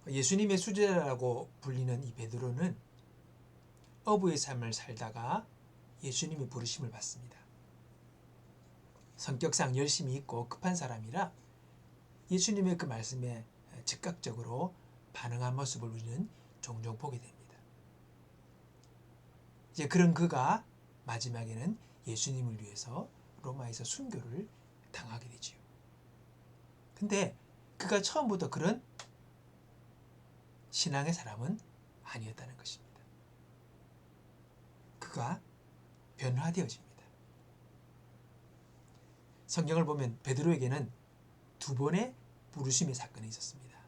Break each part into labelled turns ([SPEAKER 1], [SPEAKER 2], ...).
[SPEAKER 1] 예수님의 수제자라고 불리는 이 베드로는 어부의 삶을 살다가 예수님의 부르심을 받습니다. 성격상 열심히 있고 급한 사람이라 예수님의 그 말씀에 즉각적으로 반응한 모습을 우리는 종종 보게 됩니다. 이제 그런 그가 마지막에는 예수님을 위해서 로마에서 순교를 당하게 되지요. 근데 그가 처음부터 그런 신앙의 사람은 아니었다는 것입니다. 그가 변화되어집니다. 성경을 보면 베드로에게는 두 번의 부르심의 사건이 있었습니다.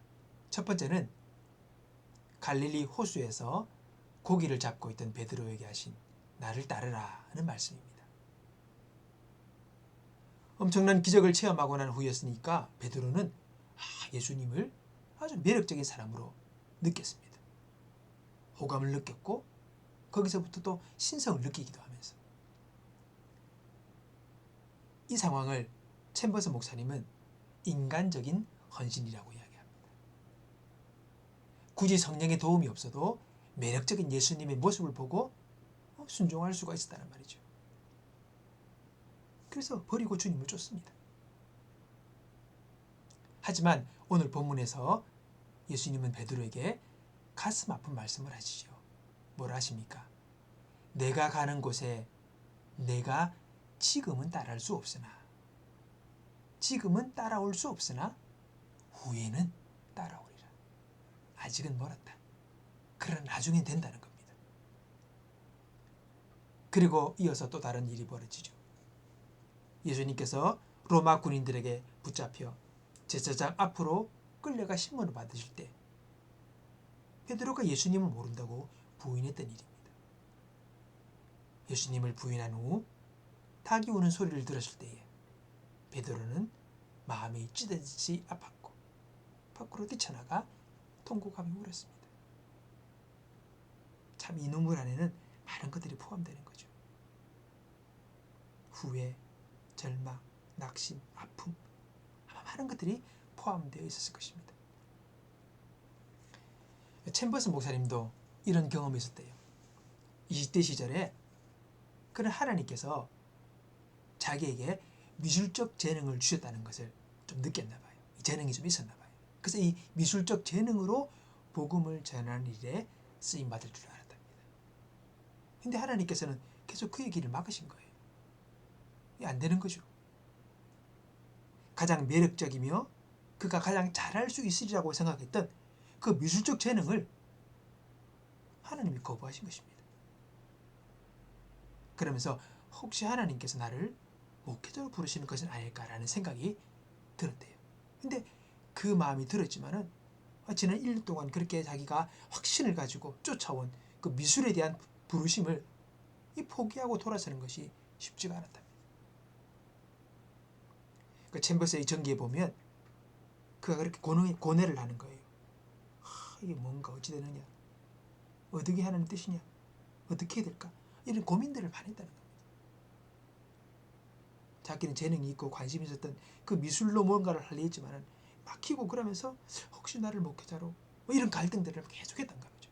[SPEAKER 1] 첫 번째는 갈릴리 호수에서 고기를 잡고 있던 베드로에게 하신 나를 따르라 하는 말씀입니다. 엄청난 기적을 체험하고 난 후였으니까 베드로는 예수님을 아주 매력적인 사람으로 느꼈습니다. 호감을 느꼈고 거기서부터 또 신성을 느끼기도 하면서 이 상황을 챔버스 목사님은 인간적인 헌신이라고 이야기합니다. 굳이 성령의 도움이 없어도 매력적인 예수님의 모습을 보고 순종할 수가 있었다는 말이죠. 그래서 버리고 주님을 쫓습니다. 하지만 오늘 본문에서 예수님은 베드로에게 가슴 아픈 말씀을 하시죠. 뭐라 하십니까? 내가 가는 곳에 내가 지금은 따라올 수 없으나 후에는 따라오리라. 아직은 멀었다. 그러나 나중엔 된다는 겁니다. 그리고 이어서 또 다른 일이 벌어지죠. 예수님께서 로마 군인들에게 붙잡혀 제사장 앞으로 끌려가 신문을 받으실 때 베드로가 예수님을 모른다고 부인했던 일입니다. 예수님을 부인한 후 닭이 우는 소리를 들었을 때에 베드로는 마음이 찢어지듯이 아팠고 밖으로 뛰쳐나가 통곡하며 울었습니다. 참 이 눈물 안에는 많은 것들이 포함되는 거죠. 후회, 절망, 낙심, 아픔, 아마 많은 것들이 포함되어 있었을 것입니다. 챔버스 목사님도 이런 경험이 있었대요. 20대 시절에 그런 하나님께서 자기에게 미술적 재능을 주셨다는 것을 좀 느꼈나 봐요. 재능이 좀 있었나 봐요. 그래서 이 미술적 재능으로 복음을 전하는 일에 쓰임 받을 줄 알았답니다. 근데 하나님께서는 계속 그의 길을 막으신 거예요. 이게 안 되는 거죠. 가장 매력적이며 그가 가장 잘할 수 있으리라고 생각했던 그 미술적 재능을 하나님이 거부하신 것입니다. 그러면서 혹시 하나님께서 나를 목회자로 부르시는 것은 아닐까라는 생각이 들었대요. 근데 그 마음이 들었지만은 지난 1년 동안 그렇게 자기가 확신을 가지고 쫓아온 그 미술에 대한 부르심을 포기하고 돌아서는 것이 쉽지가 않았답니다. 그 챔버스의 전기에 보면 그가 그렇게 고뇌를 하는 거예요. 이게 뭔가 어찌 되느냐, 어떻게 하는 뜻이냐, 어떻게 해야 될까, 이런 고민들을 많이 했다는 겁니다. 자기는 재능이 있고 관심이 있었던 그 미술로 뭔가를 하려 했지만은 막히고 그러면서 혹시 나를 목회자로 이런 갈등들을 계속했던 거죠.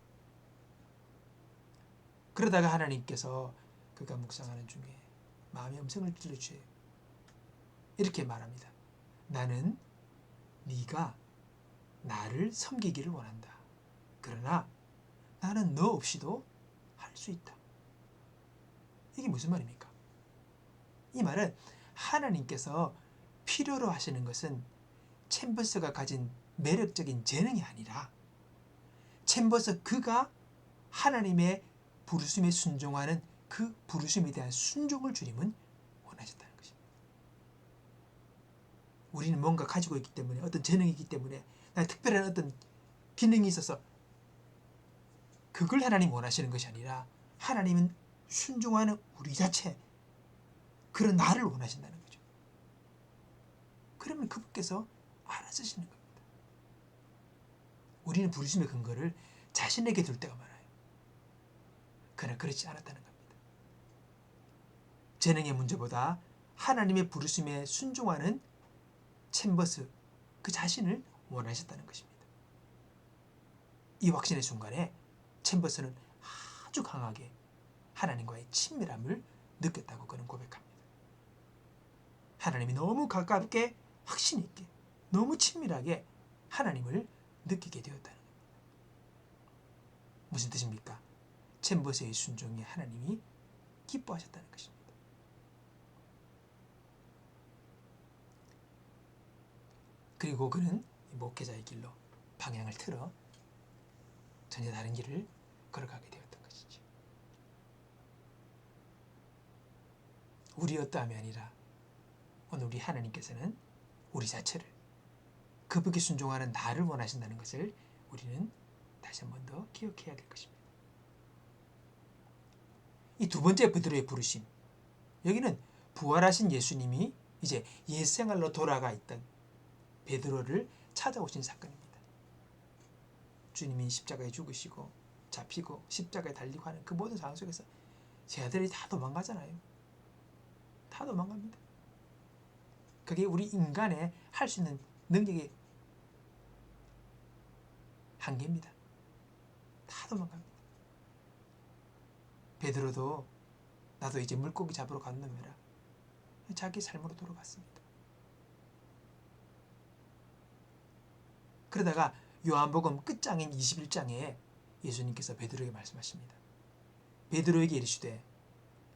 [SPEAKER 1] 그러다가 하나님께서 그가 묵상하는 중에 마음의 음성을 들려주세요. 이렇게 말합니다. 나는 네가 나를 섬기기를 원한다. 그러나 나는 너 없이도 할 수 있다. 이게 무슨 말입니까? 이 말은 하나님께서 필요로 하시는 것은 챔버스가 가진 매력적인 재능이 아니라 챔버스 그가 하나님의 부르심에 순종하는 그 부르심에 대한 순종을 주님은 원하셨다는 것입니다. 우리는 뭔가 가지고 있기 때문에 어떤 재능이 있기 때문에 특별한 어떤 기능이 있어서 그걸 하나님 원하시는 것이 아니라 하나님은 순종하는 우리 자체 그런 나를 원하신다는 거죠. 그러면 그분께서 알아서시는 겁니다. 우리는 부르심의 근거를 자신에게 둘 때가 많아요. 그러나 그렇지 않았다는 겁니다. 재능의 문제보다 하나님의 부르심에 순종하는 챔버스 그 자신을 원하셨다는 것입니다. 이 확신의 순간에 챔버스는 아주 강하게 하나님과의 친밀함을 느꼈다고 그는 고백합니다. 하나님이 너무 가깝게 확신 있게 너무 친밀하게 하나님을 느끼게 되었다는 겁니다. 무슨 뜻입니까? 챔버스의 순종에 하나님이 기뻐하셨다는 것입니다. 그리고 그는 목회자의 길로 방향을 틀어 전혀 다른 길을 걸어가게 되었던 것이죠. 우리 어떠함이 아니라 오늘 우리 하나님께서는 우리 자체를 그분께 순종하는 나를 원하신다는 것을 우리는 다시 한 번 더 기억해야 될 것입니다. 이 두 번째 베드로의 부르심, 여기는 부활하신 예수님이 이제 옛생활로 돌아가 있던 베드로를 찾아오신 사건입니다. 주님이 십자가에 죽으시고 잡히고 십자가에 달리고 하는 그 모든 상황 속에서 제 아들이 다 도망가잖아요. 다 도망갑니다. 그게 우리 인간의 할 수 있는 능력의 한계입니다. 다 도망갑니다. 베드로도 나도 이제 물고기 잡으러 간 놈이라 자기 삶으로 돌아갔습니다. 그러다가 요한복음 끝장인 21장에 예수님께서 베드로에게 말씀하십니다. 베드로에게 이르시되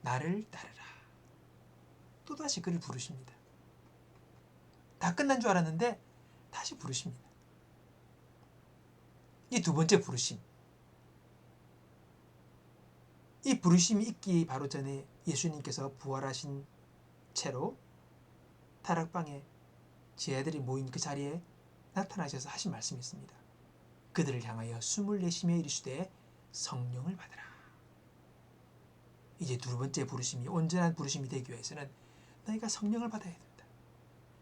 [SPEAKER 1] 나를 따르라. 또다시 그를 부르십니다. 다 끝난 줄 알았는데 다시 부르십니다. 이 두 번째 부르심, 이 부르심이 있기 바로 전에 예수님께서 부활하신 채로 다락방에 제 아들이 모인 그 자리에 나타나셔서 하신 말씀이 있습니다. 그들을 향하여 숨을 내쉬며 이르시되 성령을 받으라. 이제 두 번째 부르심이 온전한 부르심이 되기 위해서는 너희가 성령을 받아야 된다.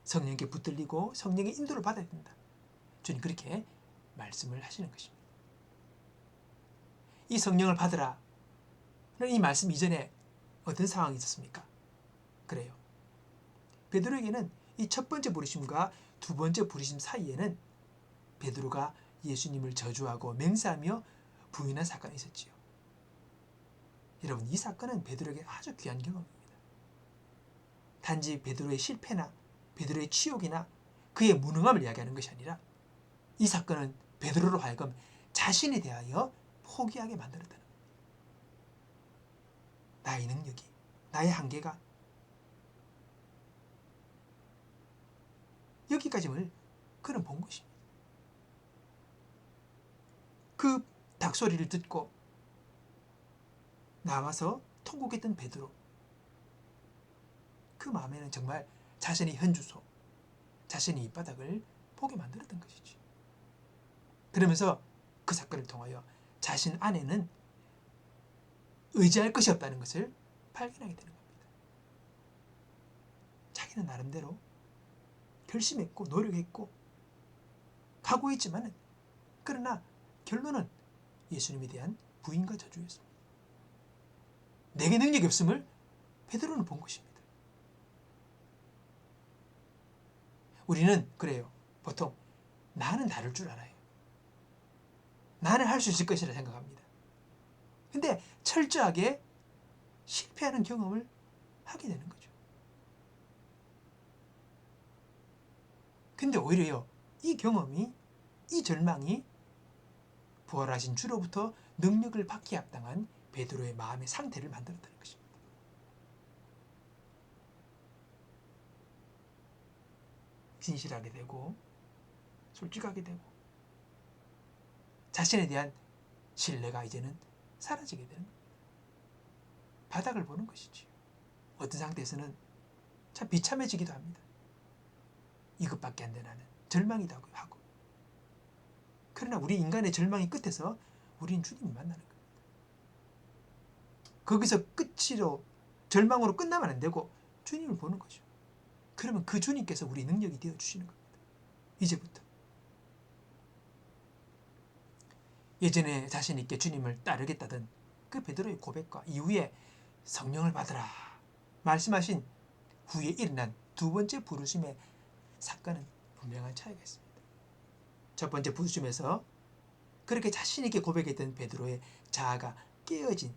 [SPEAKER 1] 성령께 붙들리고 성령의 인도를 받아야 된다. 주님 그렇게 말씀을 하시는 것입니다. 이 성령을 받으라. 이 말씀 이전에 어떤 상황이 있었습니까? 그래요. 베드로에게는 이 첫 번째 부르심과 두 번째 부르심 사이에는 베드로가 예수님을 저주하고 맹세하며 부인한 사건이 있었지요. 여러분, 이 사건은 베드로에게 아주 귀한 경험입니다. 단지 베드로의 실패나 베드로의 치욕이나 그의 무능함을 이야기하는 것이 아니라 이 사건은 베드로로 하여금 자신에 대하여 포기하게 만들었다는 겁니다. 나의 능력이, 나의 한계가 여기까지를 그는 본 것입니다. 그 닭소리를 듣고 나와서 통곡했던 베드로, 그 마음에는 정말 자신의 현주소, 자신의 입바닥을 보게 만들었던 것이지. 그러면서 그 사건을 통하여 자신 안에는 의지할 것이 없다는 것을 발견하게 되는 겁니다. 자기는 나름대로 결심했고 노력했고 각오했지만 그러나 결론은 예수님에 대한 부인과 저주였습니다. 내게 능력이 없음을 베드로는 본 것입니다. 우리는 그래요. 보통 나는 다를 줄 알아요. 나는 할 수 있을 것이라 생각합니다. 근데 철저하게 실패하는 경험을 하게 되는 거죠. 근데 오히려요, 이 경험이, 이 절망이 부활하신 주로부터 능력을 받기에 합당한 베드로의 마음의 상태를 만들었다는 것입니다. 진실하게 되고 솔직하게 되고 자신에 대한 신뢰가 이제는 사라지게 되는 겁니다. 바닥을 보는 것이지요. 어떤 상태에서는 참 비참해지기도 합니다. 이것밖에 안 돼 나는. 절망이라고 하고. 그러나 우리 인간의 절망의 끝에서 우리는 주님을 만나는 겁니다. 거기서 끝으로 절망으로 끝나면 안 되고 주님을 보는 거죠. 그러면 그 주님께서 우리 능력이 되어주시는 겁니다. 이제부터. 예전에 자신 있게 주님을 따르겠다던 그 베드로의 고백과 이후에 성령을 받으라 말씀하신 후에 일어난 두 번째 부르심의 사건은 분명한 차이가 있습니다. 첫 번째 부르심에서 그렇게 자신 있게 고백했던 베드로의 자아가 깨어진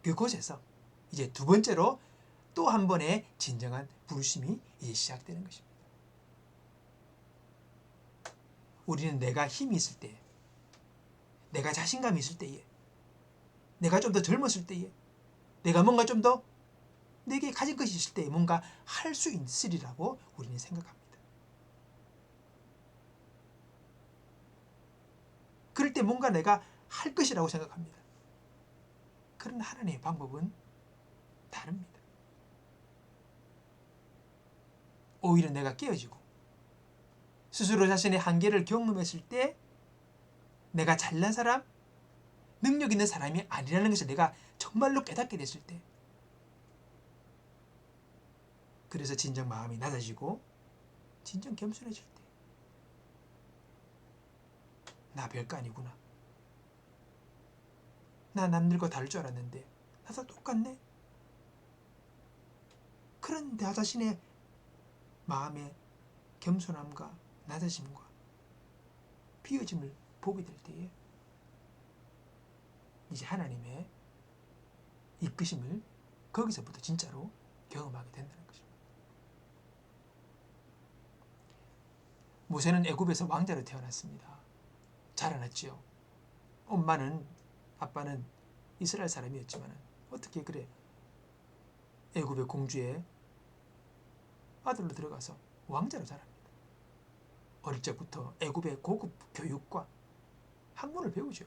[SPEAKER 1] 그곳에서 이제 두 번째로 또 한 번의 진정한 부르심이 이제 시작되는 것입니다. 우리는 내가 힘이 있을 때, 내가 자신감이 있을 때에, 내가 좀 더 젊었을 때에, 내가 뭔가 좀 더 내게 가진 것이 있을 때에 뭔가 할 수 있으리라고 우리는 생각합니다. 그럴 때 뭔가 내가 할 것이라고 생각합니다. 그러나 하나님의 방법은 다릅니다. 오히려 내가 깨어지고 스스로 자신의 한계를 경험했을 때 내가 잘난 사람, 능력 있는 사람이 아니라는 것을 내가 정말로 깨닫게 됐을 때, 그래서 진정 마음이 낮아지고 진정 겸손해질 때, 나 별거 아니구나, 나 남들과 다를 줄 알았는데 나도 똑같네, 그런 나 자신의 마음의 겸손함과 낮아짐과 비어짐을 보게 될 때에 이제 하나님의 이끄심을 거기서부터 진짜로 경험하게 된다는 것입니다. 모세는 애굽에서 왕자로 태어났습니다. 자라났지요. 엄마는, 아빠는 이스라엘 사람이었지만 어떻게 그래 애굽의 공주의 아들로 들어가서 왕자로 자랍니다. 어릴 적부터 애굽의 고급 교육과 학문을 배우죠.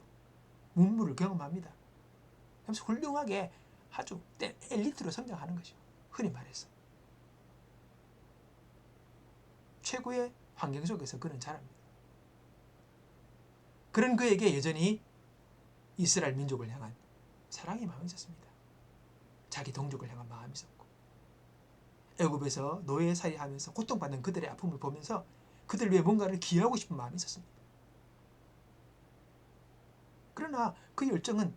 [SPEAKER 1] 문물을 경험합니다. 그래서 훌륭하게 아주 엘리트로 성장하는 것이죠. 흔히 말해서 최고의 환경 속에서 그는 자랍니다. 그런 그에게 여전히 이스라엘 민족을 향한 사랑의 마음이 있었습니다. 자기 동족을 향한 마음이 있었고, 애굽에서 노예살이하면서 고통받는 그들의 아픔을 보면서 그들 위해 뭔가를 기여하고 싶은 마음이 있었습니다. 그러나 그 열정은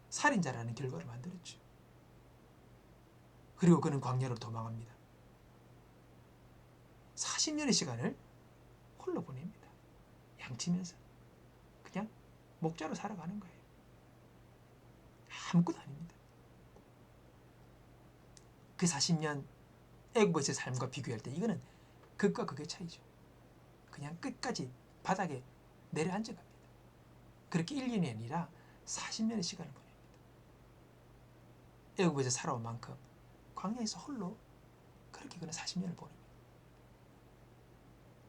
[SPEAKER 1] 살인자라는 결과를 만들었죠. 그리고 그는 광야로 도망합니다. 40년의 시간을 홀로 보냅니다. 양치면서 그냥 목자로 살아가는 거예요. 아무것도 아닙니다. 그 40년 애굽에서의 삶과 비교할 때 이거는 극과 극의 차이죠. 그냥 끝까지 바닥에 내려앉아 갑니다. 그렇게 1년이 아니라 40년의 시간을 보냅니다. 애굽에서 살아온 만큼 광야에서 홀로 그렇게 그는 40년을 보냅니다.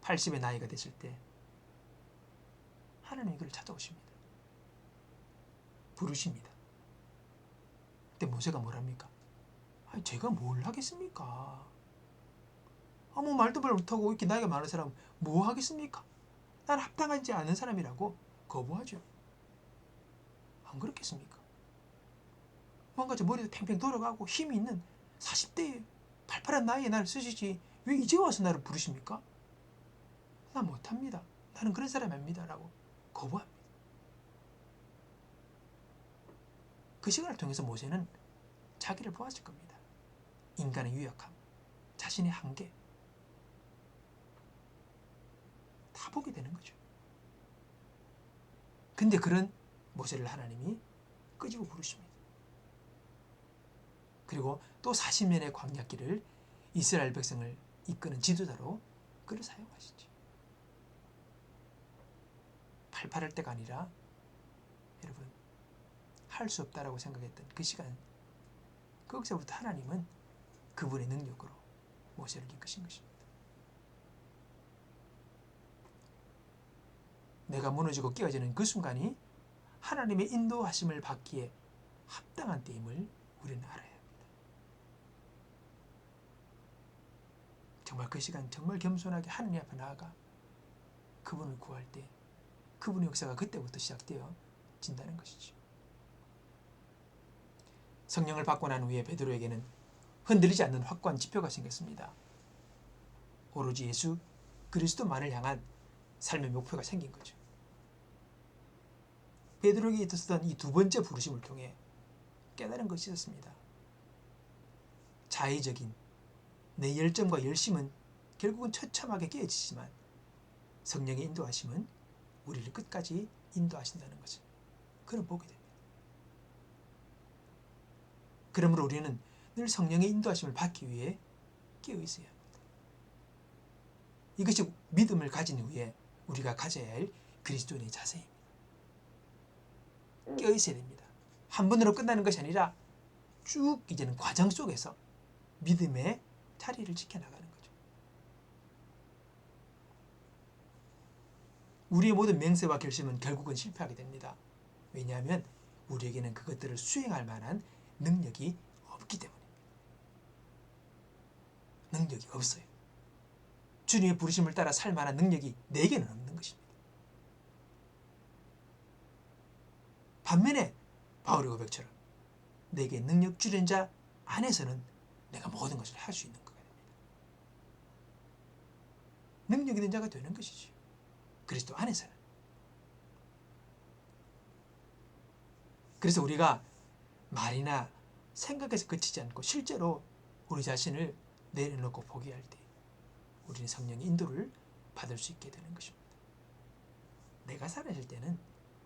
[SPEAKER 1] 80의 나이가 됐을 때 하나님이 그를 찾아오십니다. 부르십니다. 그때 모세가 뭐랍니까? 아니, 제가 뭘 하겠습니까? 아무 말도 못하고 이렇게 나이가 많은 사람 뭐 하겠습니까? 난 합당하지 않은 사람이라고 거부하죠. 안 그렇겠습니까? 뭔가 좀 머리도 팽팽 돌아가고 힘이 있는 40대의 팔팔한 나이에 나를 쓰시지 왜 이제 와서 나를 부르십니까? 나 못합니다. 나는 그런 사람이 아닙니다. 라고 거부합니다. 그 시간을 통해서 모세는 자기를 보았을 겁니다. 인간의 유약함, 자신의 한계 다 보게 되는 거죠. 근데 그런 모세를 하나님이 끄집어 부르십니다. 그리고 또 40년의 광야길을 이스라엘 백성을 이끄는 지도자로 그를 사용하시죠. 팔팔할 때가 아니라 여러분 할 수 없다라고 생각했던 그 시간, 거기서부터 하나님은 그분의 능력으로 모세를 이끄신 것입니다. 내가 무너지고 깨어지는 그 순간이 하나님의 인도하심을 받기에 합당한 때임을 우리는 알아야 합니다. 정말 그 시간 정말 겸손하게 하나님 앞에 나아가 그분을 구할 때 그분의 역사가 그때부터 시작되어 진다는 것이죠. 성령을 받고 난 후에 베드로에게는 흔들리지 않는 확고한 지표가 생겼습니다. 오로지 예수 그리스도만을 향한 삶의 목표가 생긴 거죠. 베드로에게 있었던 이 두 번째 부르심을 통해 깨달은 것이 있었습니다. 자의적인 내 열정과 열심은 결국은 처참하게 깨어지지만 성령의 인도하심은 우리를 끝까지 인도하신다는 것을 그는 보게 됩니다. 그러므로 우리는 늘 성령의 인도하심을 받기 위해 깨어 있어야 합니다. 이것이 믿음을 가진 후에 우리가 가져야 할 그리스도인의 자세입니다. 깨어 있어야 됩니다. 한 번으로 끝나는 것이 아니라 쭉 이제는 과정 속에서 믿음의 자리를 지켜나가는 거죠. 우리의 모든 맹세와 결심은 결국은 실패하게 됩니다. 왜냐하면 우리에게는 그것들을 수행할 만한 능력이 없기 때문입니다. 능력이 없어요. 주님의 부르심을 따라 살 만한 능력이 내게는 없는 것입니다. 반면에 바울의 고백처럼 내게 능력 주는 자 안에서는 내가 모든 것을 할 수 있는 것가 됩니다. 능력 있는 자가 되는 것이죠. 그리스도 안에서는. 그래서 우리가 말이나 생각에서 그치지 않고 실제로 우리 자신을 내려놓고 포기할 때 우리는 성령의 인도를 받을 수 있게 되는 것입니다. 내가 살아있을 때는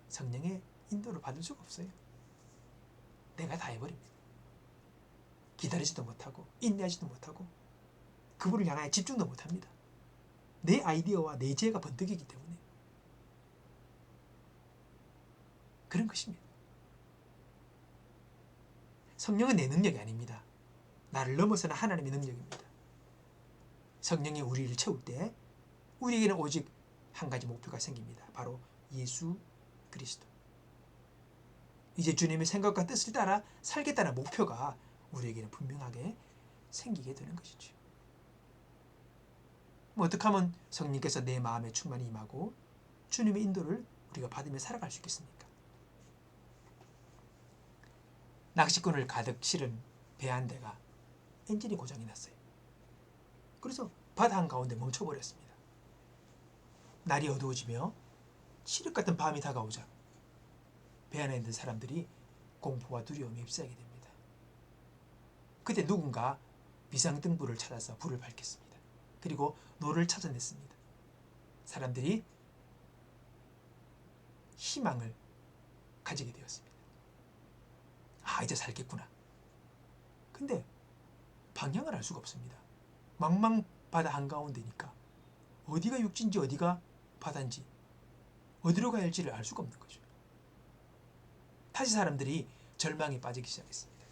[SPEAKER 1] 성령의 인도를 받을 수가 없어요. 내가 다 해버립니다. 기다리지도 못하고 인내하지도 못하고 그분을 향하여 집중도 못합니다. 내 아이디어와 내 지혜가 번뜩이기 때문에 그런 것입니다. 성령은 내 능력이 아닙니다. 나를 넘어서는 하나님의 능력입니다. 성령이 우리를 채울 때 우리에게는 오직 한 가지 목표가 생깁니다. 바로 예수 그리스도. 이제 주님의 생각과 뜻을 따라 살겠다는 목표가 우리에게는 분명하게 생기게 되는 것이죠. 어떻게 하면 성령께서 내 마음에 충만히 임하고 주님의 인도를 우리가 받으며 살아갈 수 있겠습니까? 낚시꾼을 가득 실은 배 한 대가 엔진이 고장이 났어요. 그래서 바다 한가운데 멈춰버렸습니다. 날이 어두워지며 칠흑 같은 밤이 다가오자 배 안에 있는 사람들이 공포와 두려움에 휩싸이게 됩니다. 그때 누군가 비상등불을 찾아서 불을 밝혔습니다. 그리고 노를 찾아냈습니다. 사람들이 희망을 가지게 되었습니다. 아, 이제 살겠구나. 근데 방향을 알 수가 없습니다. 망망 바다 한가운데니까 어디가 육지인지 어디가 바다인지 어디로 가야 할지를 알 수가 없는 거죠. 다시 사람들이 절망에 빠지기 시작했습니다.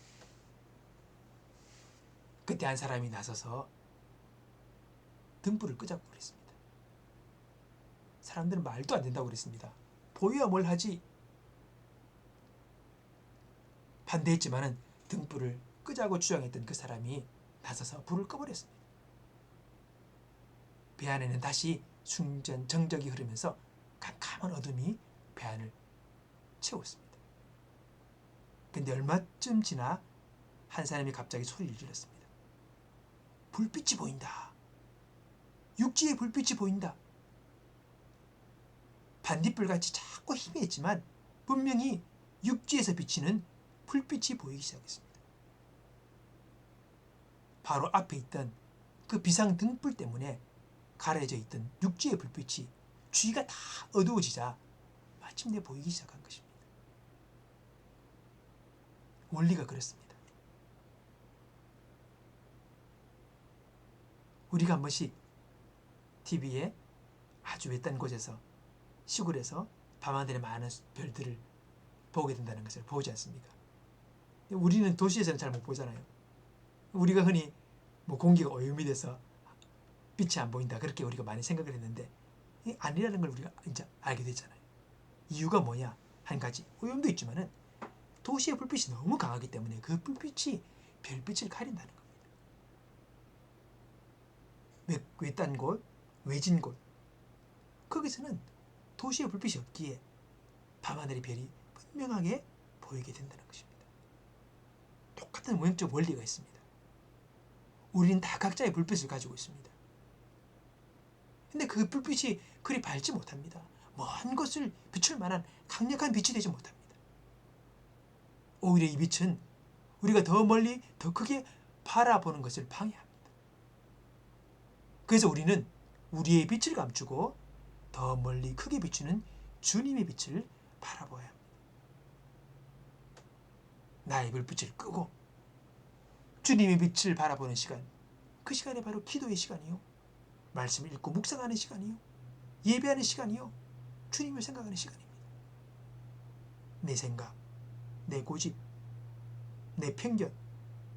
[SPEAKER 1] 그때 한 사람이 나서서 등불을 끄자고 그랬습니다. 사람들은 말도 안 된다고 그랬습니다. 보여야 뭘 하지? 반대했지만은 등불을 끄자고 주장했던 그 사람이 나서서 불을 꺼버렸습니다. 배 안에는 다시 순전 정적이 흐르면서 캄캄한 어둠이 배 안을 채웠습니다. 근데 얼마쯤 지나 한 사람이 갑자기 소리를 질렀습니다. 불빛이 보인다. 육지에 불빛이 보인다. 반딧불같이 자꾸 희미했지만 분명히 육지에서 비치는 불빛이 보이기 시작했습니다. 바로 앞에 있던 그 비상 등불 때문에 가려져 있던 육지의 불빛이 주위가 다 어두워지자 마침내 보이기 시작한 것입니다. 원리가 그렇습니다. 우리가 한 번씩 TV에 아주 외딴 곳에서 시골에서 밤하늘의 많은 별들을 보게 된다는 것을 보지 않습니까? 우리는 도시에서는 잘 못 보잖아요. 우리가 흔히 뭐 공기가 오염이 돼서 빛이 안 보인다 그렇게 우리가 많이 생각을 했는데 아니라는 걸 우리가 이제 알게 됐잖아요. 이유가 뭐냐? 한 가지 오염도 있지만은 도시의 불빛이 너무 강하기 때문에 그 불빛이 별빛을 가린다는 겁니다. 외딴 곳, 외진 곳 거기서는 도시의 불빛이 없기에 밤하늘의 별이 분명하게 보이게 된다는 것입니다. 똑같은 원적 원리가 있습니다. 우리는 다 각자의 불빛을 가지고 있습니다. 근데 그 불빛이 그리 밝지 못합니다. 먼 곳을 비출 만한 강력한 빛이 되지 못합니다. 오히려 이 빛은 우리가 더 멀리 더 크게 바라보는 것을 방해합니다. 그래서 우리는 우리의 빛을 감추고 더 멀리 크게 비추는 주님의 빛을 바라보아야 합니다. 나의 불빛을 끄고 주님의 빛을 바라보는 시간, 그 시간이 바로 기도의 시간이요, 말씀을 읽고 묵상하는 시간이요, 예배하는 시간이요, 주님을 생각하는 시간입니다. 내 생각, 내 고집, 내 편견,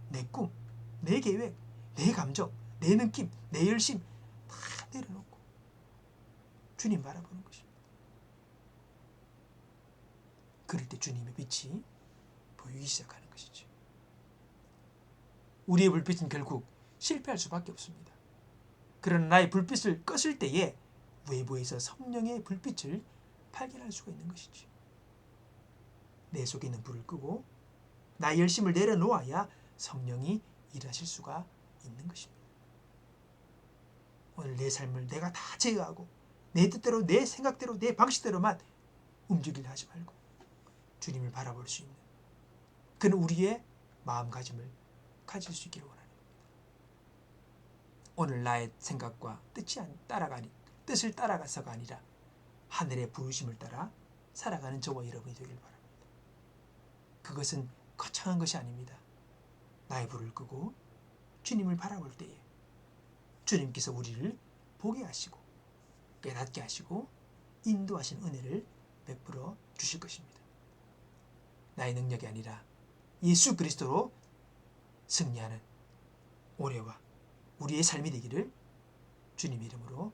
[SPEAKER 1] 내 꿈, 내 계획, 내 감정, 내 느낌, 내 열심 다 내려놓고 주님 바라보는 것입니다. 그럴 때 주님의 빛이 보이기 시작하는 것이죠. 우리의 불빛은 결국 실패할 수밖에 없습니다. 그러나 나의 불빛을 껐을 때에 외부에서 성령의 불빛을 발견할 수가 있는 것이죠. 내 속에 있는 불을 끄고 나의 열심을 내려놓아야 성령이 일하실 수가 있는 것입니다. 오늘 내 삶을 내가 다 제어하고 내 뜻대로, 내 생각대로, 내 방식대로만 움직이려 하지 말고 주님을 바라볼 수 있는 그는 우리의 마음가짐을 가질 수 있기를 원하는 겁니다. 오늘 나의 생각과 뜻을 따라가서가 아니라 하늘의 부르심을 따라 살아가는 저와 여러분이 되길 바랍니다. 그것은 거창한 것이 아닙니다. 나의 불을 끄고 주님을 바라볼 때에 주님께서 우리를 보게 하시고 깨닫게 하시고 인도하신 은혜를 베풀어 주실 것입니다. 나의 능력이 아니라 예수 그리스도로 승리하는 올해와 우리의 삶이 되기를 주님 이름으로